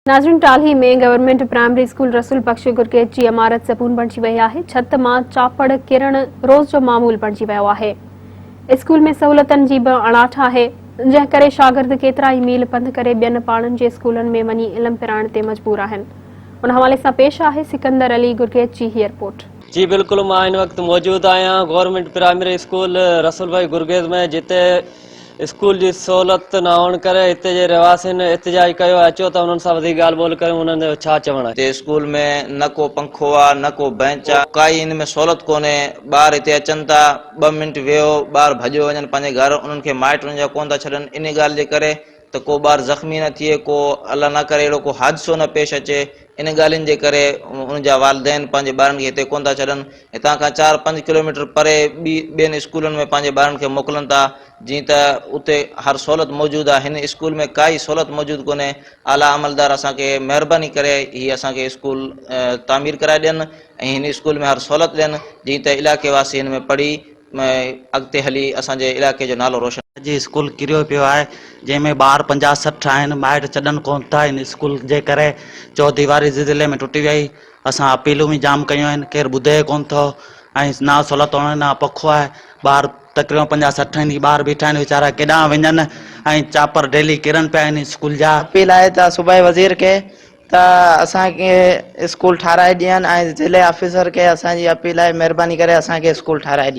नाज़रीन, टाल्ही में government primary school रसूल बख्श गुरगेज जी इमारत ज़बून बणिजी वई आहे। छत मां चापड़ किरण रोज़ जो मामूल बणिजी वियो आहे। स्कूल में सहूलतनि जी बि अणाठ आहे, जंहिं करे शागिर्द केतिरा ई मील पंध करे ॿियनि पाड़नि जे स्कूलनि में वञी इल्म पिराइण ते मजबूर आहिनि। उन हवाले सां पेश आहे सिकंदर अली गुरगेज जी ही रिपोर्ट। जी बिल्कुल, मां इन वक्त मौजूद आहियां गवर्नमेंट प्राइमरी स्कूल रसूल भाई गुरगेज में, जिते स्कूल की सहूलत न होने करे हिते जे रहवासियुनि एहतिजाज कयो। अचो त उन्हनि सां वधीक ॻाल्हि ॿोल कयूं, उन्हनि जो छा चवणु आहे। हिते स्कूल में न को पंखो आहे, न को बेंच आहे, काई इन में सहूलत कोन्हे। ॿार हिते अचनि था, 2 मिंट वियो, ॿार भॼियो वञनि पंहिंजे घर, उन्हनि खे माइटनि जा कोन था छॾनि। इन ॻाल्हि जे करे त को ॿार ज़ख़्मी न थिए, को अल्लाह न करे अहिड़ो को हादिसो न पेश अचे। इन ॻाल्हियुनि जे करे उनजा वालिदैन पंहिंजे ॿारनि खे हिते कोन था छॾनि। हितां खां 4-5 किलोमीटर परे ॿियनि स्कूलनि में पंहिंजे ॿारनि खे मोकिलनि था, जीअं त उते हर सहूलत मौजूदु आहे। हिन स्कूल में काई सहूलत मौजूदु कोन्हे। आला अमलदार असांखे महिरबानी करे हीअ असांखे स्कूल तामीर कराए ॾियनि ऐं हिन स्कूल में हर सहूलत ॾियनि, जीअं त इलाइक़े वासी हिन में पढ़ी अॻिते हली असांजे इलाइक़े जो नालो रोशन। जी स्कूल किरियो पियो आहे, जंहिंमें ॿार 50-60 आहिनि। माइट छॾनि कोन था। इन स्कूल जे करे चौदीवारी ज़िले में टुटी वई। असां अपीलूं बि जाम कयूं आहिनि, केरु ॿुधे कोन थो। ऐं ना सहूलत ना पखो आहे। ॿार तक़रीबन 50-60 आहिनि, ॿार बीठा आहिनि वीचारा, केॾांहुं वञनि। ऐं चापर डेली किरनि पिया आहिनि स्कूल जा। अपील आहे त सूबाई वज़ीर खे त असांखे स्कूल ठाराए ॾियनि ऐं ज़िले ऑफिसर खे असांजी अपील आहे, महिरबानी करे असांखे स्कूल ठाराए ॾियनि।